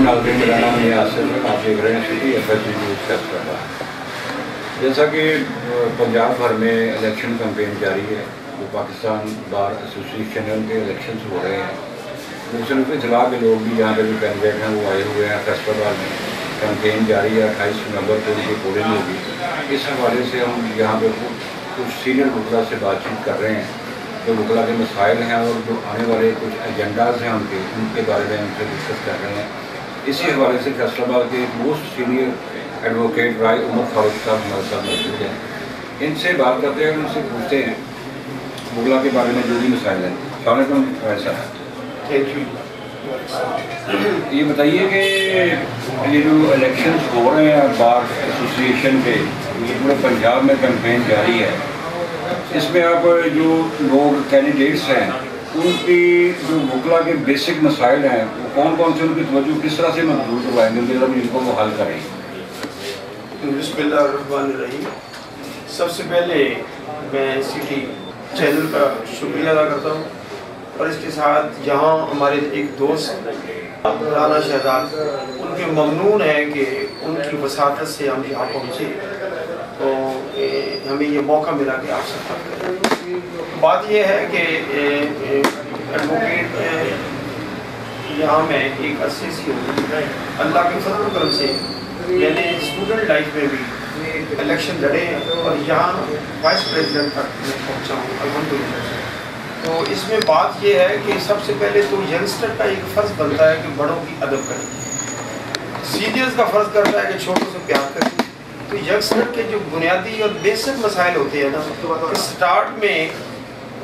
नाज़रीन, मेरा नाम है आसिफ है। आप देख रहे हैं सिटी FSG न्यूज़ फैसलाबाद। जैसा कि पंजाब भर में इलेक्शन कैंपेन जारी है, तो पाकिस्तान बार एसोसिएशन के इलेक्शन हो रहे हैं। मुख्तलिफ इजला के लोग भी यहाँ पे जो कैंडिडेट हैं वो आए हुए हैं। फैसलाबाद में कैंपेन जारी है, 28 नवंबर को उनकी पोलिंग होगी। इस हवाले से हम यहाँ पे कुछ सीनियर वकला से बातचीत कर रहे हैं, जो वकला के मसाइल हैं और जो आने वाले कुछ एजेंडाज हैं उनके बारे में उनसे डिस्कस कर रहे हैं। इसी हवाले से फैसलाबाद के मोस्ट सीनियर एडवोकेट राय उमर फारूक साहब हमारे साथ मौजूद हैं। इनसे बात करते हैं, उनसे पूछते हैं वकला के बारे में जो भी मसाइल हैं। सलाम वैसा थैंक यू। ये बताइए कि ये जो इलेक्शंस हो रहे हैं बार एसोसिएशन के, ये पूरे पंजाब में कैंपेन जारी है, इसमें आप जो लोग कैंडिडेट्स हैं उनकी जो वकला के बेसिक मसाइल हैं वो कौन कौन से, उनकी तवज्जो किस तरह से मजबूत करवाएंगे जब इनको वो हल करें? बिस्मिल्लाहिर्रहमानिर्रहीम। सबसे पहले मैं सिटी चैनल का शुक्रिया अदा करता हूँ, और इसके साथ यहाँ हमारे एक दोस्त राना शहजाद, उनके ममनून है कि उनकी वसातत से हम यहाँ पहुँचे, तो हमें ये मौका मिला कि आपसे बात करें। बात यह है कि एडवोकेट यहाँ मैं एक अरसे से हूँ। अल्लाह के फजल करम से मैंने स्टूडेंट लाइफ में भी इलेक्शन लड़े और यहाँ वाइस प्रेसिडेंट तक मैं पहुँचा हूँ अल्हम्दुलिल्लाह। तो इसमें बात यह है कि सबसे पहले तो यंगस्टर का एक फ़र्ज़ बनता है कि बड़ों की अदब करें। सीनियर्स का फ़र्ज़ करता है कि छोटों से प्यार करें। तो यंगस्टर के जो बुनियादी और बेसिक मसाइल होते हैं ना, स्टार्ट में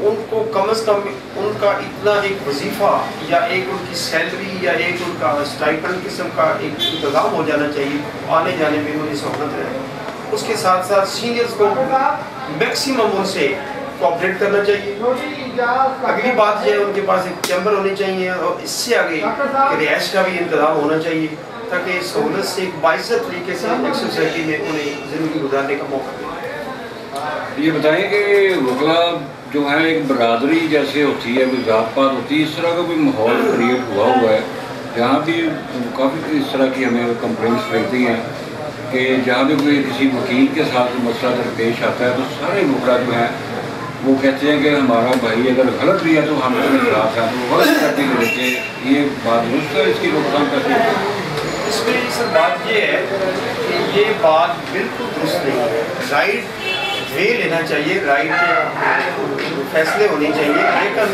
उनको कम अज़ कम उनका इतना एक वजीफ़ा या एक उनकी सैलरी या एक उनका स्टाइपेंड किस्म का एक इंतज़ाम हो जाना चाहिए, आने जाने में उन्हें सहूलत रहे। उसके साथ साथ सीनियर्स को मैक्सिमम उनसे कोऑपरेट करना चाहिए। अगली बात यह है, उनके पास एक चैम्बर होनी चाहिए और इससे आगे रिहाइश का भी इंतजाम होना चाहिए, ताकि सहूलत से एक बाइज़त तरीके से एक सोसाइटी में उन्हें ज़िंदगी गुजारने का मौका मिले। ये बताएं कि वकला जो है एक बरादरी जैसे होती है, कोई जात पात होती है, इस तरह का कोई माहौल क्रिएट हुआ है जहाँ भी काफ़ी इस तरह की हमें कंप्लेंट्स मिलती हैं कि जहाँ भी कोई किसी वकील के साथ मसला दरपेश आता है तो सारे वकला जो हैं वो कहते हैं कि हमारा भाई अगर गलत भी है तो हम उसके खिलाफ हैं, तो गलत करने के लेके ये बात दुरुस्त है, इसकी रोकथाम कैसे होगी? इसमें सर बात ये है कि ये बात बिल्कुल दुरुस्त नहीं है। राइट वे लेना चाहिए, राइट फैसले होने चाहिए, लेकिन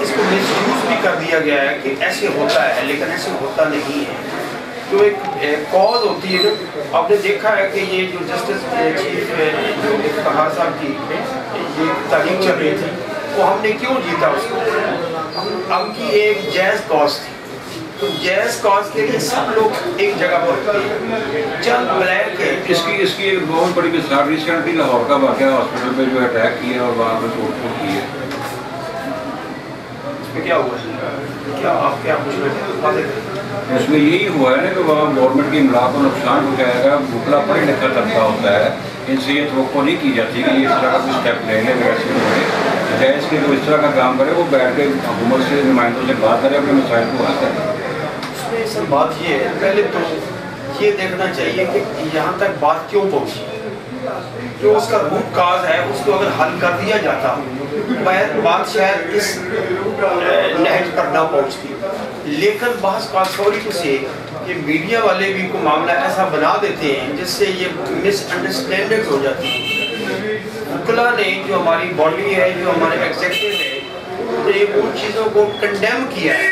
इसको मिसयूज़ भी कर दिया गया है कि ऐसे होता है, लेकिन ऐसे होता नहीं है। तो एक कॉज होती है ना, आपने देखा है कि ये जो जस्टिस चीफ जो इफ्तिखार साहब की ये तारीख चल रही थी, वो हमने क्यों जीता उसको? हम की एक जायज़ कॉज थी, तो जायज़ कॉज के लिए सब लोग एक जगह पर थे। चंद ब्लैक इसकी एक बहुत बड़ी मिसाल रिसेंटली लाहौर का वाक़या, हॉस्पिटल में जो अटैक किया और वहाँ पर तोड़फोड़ की है, इसमें क्या हुआ? क्या आप क्या पूछ रहे थे? उसमें यही हुआ है ना कि वहाँ गवर्नमेंट की इमला को नुकसान पहुँचाएगा। वकला पढ़े लिखा तबका होता है, इनसे ये तवक्को नहीं की जाती कि ये इस तरह का कोई स्टेप ले लें वैसे होंगे। जैसे कि जो इस तरह का काम करे वो बैठ के हुकूमत से नुमाइंदों से बात करें, अपने मसाइल को हल करें। उसमें सर बात ये है, पहले तो ये देखना चाहिए कि यहाँ तक बात क्यों पहुँची, जो उसका रूट काज है उसको अगर हल कर दिया जाता बात शायद इस नहज पर ना पहुँचती। लेकिन बहस कासौरी से ये मीडिया वाले भी को मामला ऐसा बना देते हैं जिससे ये मिसअंडरस्टैंडिंग हो जाती है। वकला ने जो हमारी बॉडी है, जो हमारे एग्जीक्यूटिव है, उन्होंने उन चीज़ों को कंडेम किया है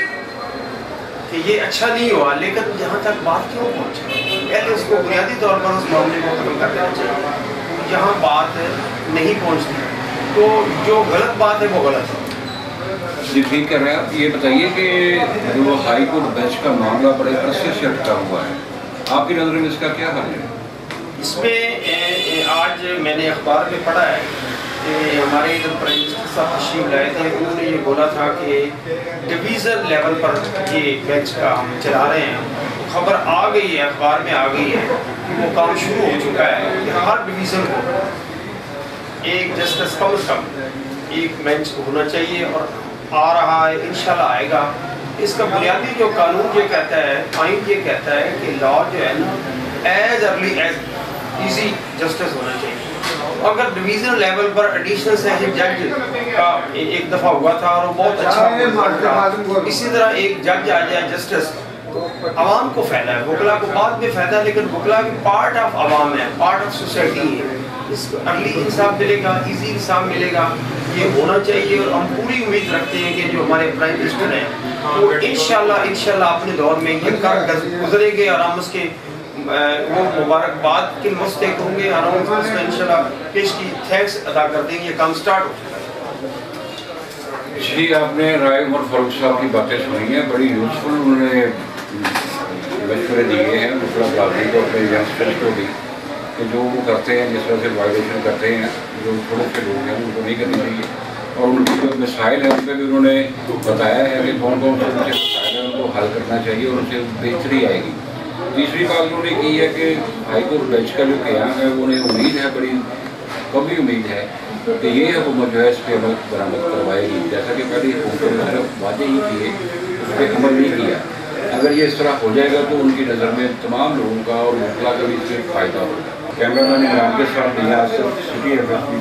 कि ये अच्छा नहीं हुआ, लेकिन यहाँ तक बात क्यों पहुँची? पहले उसको बुनियादी तौर पर उस मामले को खत्म कर देना चाहिए। यहाँ बात नहीं पहुँचती तो जो गलत बात है वो गलत है। जी ठीक कह रहे हैं आप। ये बताइए कि जो हाई कोर्ट बेंच का मामला बड़े अरसे से अटका हुआ है, आपकी नज़र में इसका क्या हाल है? इसमें आज मैंने अखबार में पढ़ा है कि हमारे इधर प्राइम मिनिस्टर साहब तशरीफ लाए थे, उन्होंने ये बोला था कि डिवीज़न लेवल पर ये बेंच का हम चला रहे हैं। खबर आ गई है, अखबार में आ गई है कि वो काम शुरू हो चुका है कि हर डिवीज़न को एक जस्टिस कम से कम एक बेंच होना चाहिए, और आ रहा है, इंशाल्लाह आएगा। اس کا بنیادی جو قانون یہ کہتا ہے، آئین یہ کہتا ہے کہ لا جو ہے نا as early as easy justice ہونا چاہیے۔ اگر ڈویژنل لیول پر ایڈیشنل سیشن جج کا ایک دفعہ ہوا تھا اور وہ بہت اچھا تھا، اسی طرح ایک جج آ جائے جسٹس، عوام کو فائدہ ہے، وکلا کو بعد میں فائدہ ہے، لیکن وکلا بھی پارٹ آف عوام ہے، پارٹ آف سوسائٹی ہے، اس کو ارلی انصاف ملے گا، ایزی انصاف ملے گا، یہ ہونا چاہیے۔ اور ہم پوری امید رکھتے ہیں کہ جو ہمارے پرائم منسٹر ہیں وہ انشاءاللہ اپنے دور میں یہ کر گزریں گے اور ہم اس کے وہ مبارکباد کے مستحق ہوں گے اور ہم اس کا انشاءاللہ پیش کی تھینکس ادا کر دیں گے۔ یہ کام سٹارٹ ہو چکا ہے۔ جی، آپ نے رائے عمر فاروق صاحب کی باتیں سنی ہیں، بڑی یوزفل انہوں نے مشورے دیے ہیں وکلا برادری کو، اپنے ینگسٹرز کو بھی، کہ جو وہ کرتے ہیں جس طرح سے وائلیشن کرتے ہیں جو تھوڑے سے لوگ ہیں ان کو نہیں کرنی چاہیے، اور ان کی جو مسائل ہیں ان پہ بھی انہوں نے بتایا ہے کہ کون کون سے مسائل ہیں ان کو حل کرنا چاہیے اور ان سے بہتری آئے گی۔ تیسری بات انہوں نے کی ہے کہ ہائی کورٹ بینچ کا جو قیام ہے وہ انہیں امید ہے، بڑی کبھی امید ہے کہ یہ حکومت جو ہے اس پہ عمل برآمد کروائے گی، جیسا کہ پہلی حکومتوں نے صرف وعدے ہی کیے، اس پہ عمل نہیں کیا۔ اگر یہ اس طرح ہو جائے گا تو ان کی نظر میں تمام لوگوں کا اور وکلا کا بھی اس سے فائدہ ہوگا۔ کیمرہ مین عمران کے ساتھ سٹی ایف ایس پی